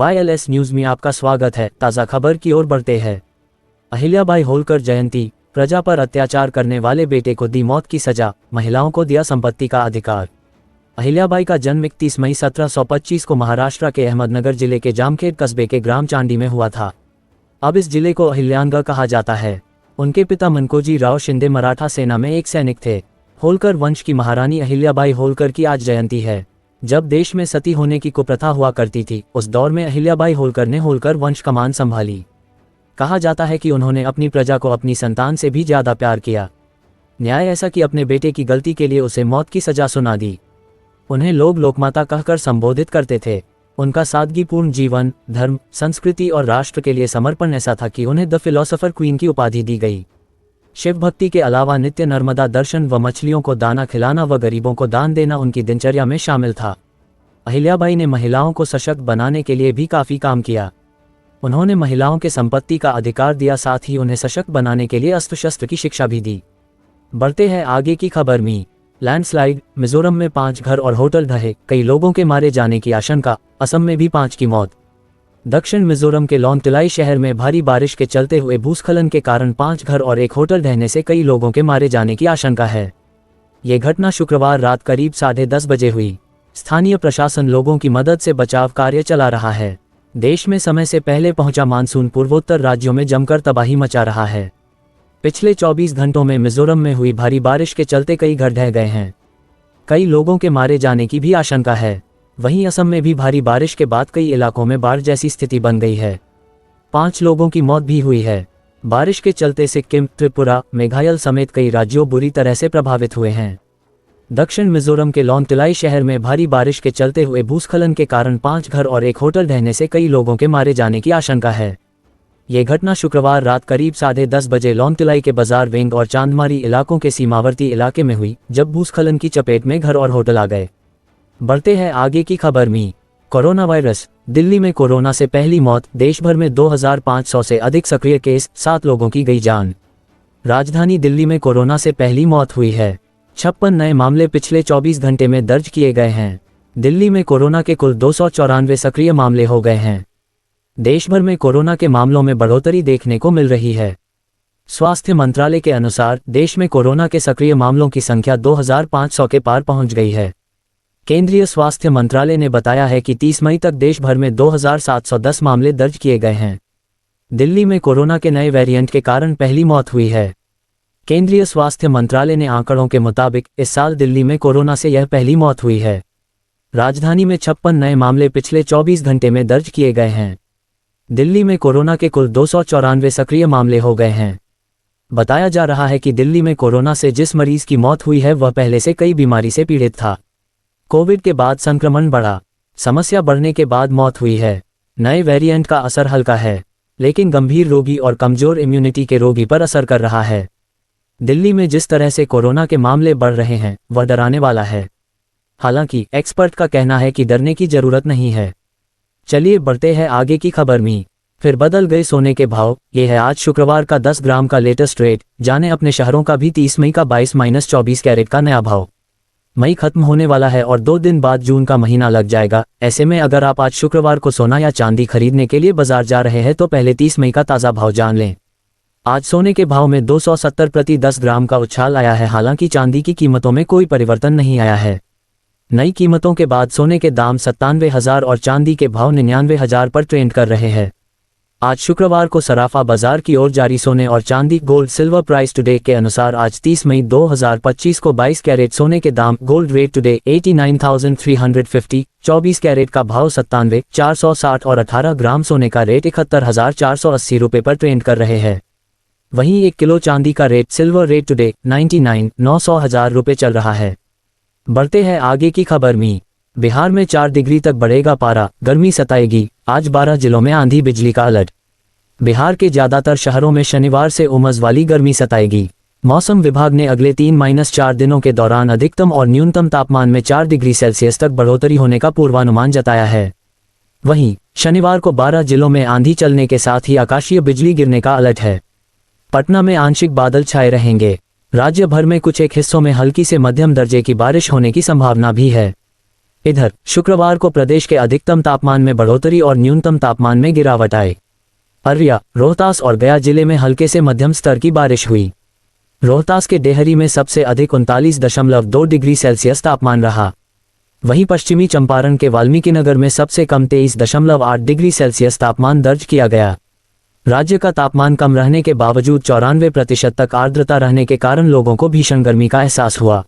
YLS news में आपका स्वागत है। ताज़ा खबर की ओर बढ़ते हैं। अहिल्याबाई होलकर जयंती। प्रजा पर अत्याचार करने वाले बेटे को दी मौत की सजा, महिलाओं को दिया संपत्ति का अधिकार। अहिल्याबाई का जन्म 31 मई 1725 को महाराष्ट्र के अहमदनगर जिले के जामखेड कस्बे के ग्राम चांडी में हुआ था। अब इस जिले को अहिल्यानगर कहा जाता है। उनके पिता मनकोजी राव शिंदे मराठा सेना में एक सैनिक थे। होलकर वंश की महारानी अहिल्याबाई होलकर की आज जयंती है। जब देश में सती होने की कुप्रथा हुआ करती थी, उस दौर में अहिल्याबाई होलकर ने होलकर वंश का मान संभाली। कहा जाता है कि उन्होंने अपनी प्रजा को अपनी संतान से भी ज्यादा प्यार किया। न्याय ऐसा कि अपने बेटे की गलती के लिए उसे मौत की सजा सुना दी। उन्हें लोग लोकमाता कहकर संबोधित करते थे। उनका सादगीपूर्ण जीवन, धर्म, संस्कृति और राष्ट्र के लिए समर्पण ऐसा था कि उन्हें द फिलोसोफर क्वीन की उपाधि दी गई। शिव भक्ति के अलावा नित्य नर्मदा दर्शन व मछलियों को दाना खिलाना व गरीबों को दान देना उनकी दिनचर्या में शामिल था। अहिल्याबाई ने महिलाओं को सशक्त बनाने के लिए भी काफ़ी काम किया। उन्होंने महिलाओं के संपत्ति का अधिकार दिया, साथ ही उन्हें सशक्त बनाने के लिए अस्त्र शस्त्र की शिक्षा भी दी। बढ़ते हैं आगे की खबर में। लैंडस्लाइड। मिजोरम में 5 घर और होटल ढहे, कई लोगों के मारे जाने की आशंका। असम में भी 5 की मौत। दक्षिण मिजोरम के लॉन्गतिलाई शहर में भारी बारिश के चलते हुए भूस्खलन के कारण 5 घर और एक होटल ढहने से कई लोगों के मारे जाने की आशंका है। ये घटना शुक्रवार रात करीब 10:30 बजे हुई। स्थानीय प्रशासन लोगों की मदद से बचाव कार्य चला रहा है। देश में समय से पहले पहुंचा मानसून पूर्वोत्तर राज्यों में जमकर तबाही मचा रहा है। पिछले 24 घंटों में मिजोरम में हुई भारी बारिश के चलते कई घर ढह गए हैं। कई लोगों के मारे जाने की भी आशंका है। वहीं असम में भी भारी बारिश के बाद कई इलाकों में बाढ़ जैसी स्थिति बन गई है। 5 लोगों की मौत भी हुई है। बारिश के चलते सिक्किम, त्रिपुरा, मेघालय समेत कई राज्यों बुरी तरह से प्रभावित हुए हैं। दक्षिण मिजोरम के लॉन्गतिलाई शहर में भारी बारिश के चलते हुए भूस्खलन के कारण 5 घर और एक होटल ढहने से कई लोगों के मारे जाने की आशंका है। ये घटना शुक्रवार रात करीब 10:30 बजे लॉन्गतिलाई के बाजार वेंग और चांदमारी इलाकों के सीमावर्ती इलाके में हुई, जब भूस्खलन की चपेट में घर और होटल आ गए। बढ़ते हैं आगे की खबर में। Corona virus. दिल्ली में कोरोना से पहली मौत। देश भर में 2500 से अधिक सक्रिय केस, 7 लोगों की गई जान। राजधानी दिल्ली में कोरोना से पहली मौत हुई है। 56 नए मामले पिछले 24 घंटे में दर्ज किए गए हैं। दिल्ली में कोरोना के कुल 294 सक्रिय मामले हो गए हैं। देश भर में कोरोना के मामलों में बढ़ोतरी देखने को मिल रही है। स्वास्थ्य मंत्रालय के अनुसार देश में कोरोना के सक्रिय मामलों की संख्या 2500 के पार पहुंच गई है। केंद्रीय स्वास्थ्य मंत्रालय ने बताया है कि 30 मई तक देश भर में 2710 मामले दर्ज किए गए हैं। दिल्ली में कोरोना के नए वेरिएंट के कारण पहली मौत हुई है। केंद्रीय स्वास्थ्य मंत्रालय ने आंकड़ों के मुताबिक इस साल दिल्ली में कोरोना से यह पहली मौत हुई है। राजधानी में 56 नए मामले पिछले 24 घंटे में दर्ज किए गए हैं। दिल्ली में कोरोना के कुल 294 सक्रिय मामले हो गए हैं। बताया जा रहा है कि दिल्ली में कोरोना से जिस मरीज की मौत हुई है वह पहले से कई बीमारी से पीड़ित था। कोविड के बाद संक्रमण बढ़ा, समस्या बढ़ने के बाद मौत हुई है। नए वेरिएंट का असर हल्का है, लेकिन गंभीर रोगी और कमजोर इम्यूनिटी के रोगी पर असर कर रहा है। दिल्ली में जिस तरह से कोरोना के मामले बढ़ रहे हैं वह डराने वाला है। हालांकि एक्सपर्ट का कहना है कि डरने की जरूरत नहीं है। चलिए बढ़ते हैं आगे की खबर में। फिर बदल गए सोने के भाव। ये है आज शुक्रवार का 10 ग्राम का लेटेस्ट रेट। जाने अपने शहरों का भी 30 मई का 22-24 कैरेट का नया भाव। मई खत्म होने वाला है और 2 दिन बाद जून का महीना लग जाएगा। ऐसे में अगर आप आज शुक्रवार को सोना या चांदी खरीदने के लिए बाजार जा रहे हैं तो पहले 30 मई का ताज़ा भाव जान लें। आज सोने के भाव में 270 प्रति 10 ग्राम का उछाल आया है। हालांकि चांदी की कीमतों में कोई परिवर्तन नहीं आया है। नई कीमतों के बाद सोने के दाम 97,000 और चांदी के भाव 99,000 पर ट्रेंड कर रहे हैं। आज शुक्रवार को सराफा बाजार की ओर जारी सोने और चांदी गोल्ड सिल्वर प्राइस टुडे के अनुसार आज 30 मई 2025 को 22 कैरेट सोने के दाम गोल्ड रेट टुडे 89,350, 24 कैरेट का भाव 97,460 और 18 ग्राम सोने का रेट 71,480 रुपये पर ट्रेंड कर रहे हैं। वहीं 1 किलो चांदी का रेट सिल्वर रेट टुडे 99,900 रुपये चल रहा है। बढ़ते हैं आगे की खबर में। बिहार में 4 डिग्री तक बढ़ेगा पारा, गर्मी सताएगी। आज 12 जिलों में आंधी बिजली का अलर्ट। बिहार के ज्यादातर शहरों में शनिवार से उमस वाली गर्मी सताएगी। मौसम विभाग ने अगले 3-4 दिनों के दौरान अधिकतम और न्यूनतम तापमान में 4 डिग्री सेल्सियस तक बढ़ोतरी होने का पूर्वानुमान जताया है। वहीं शनिवार को 12 जिलों में आंधी चलने के साथ ही आकाशीय बिजली गिरने का अलर्ट है। पटना में आंशिक बादल छाए रहेंगे। राज्य भर में कुछ एक हिस्सों में हल्की से मध्यम दर्जे की बारिश होने की संभावना भी है। इधर शुक्रवार को प्रदेश के अधिकतम तापमान में बढ़ोतरी और न्यूनतम तापमान में गिरावट आई। अररिया, रोहतास और गया जिले में हल्के से मध्यम स्तर की बारिश हुई। रोहतास के डेहरी में सबसे अधिक 39.2 डिग्री सेल्सियस तापमान रहा। वहीं पश्चिमी चंपारण के वाल्मीकिनगर में सबसे कम 23.8 डिग्री सेल्सियस तापमान दर्ज किया गया। राज्य का तापमान कम रहने के बावजूद 94% तक आर्द्रता रहने के कारण लोगों को भीषण गर्मी का एहसास हुआ।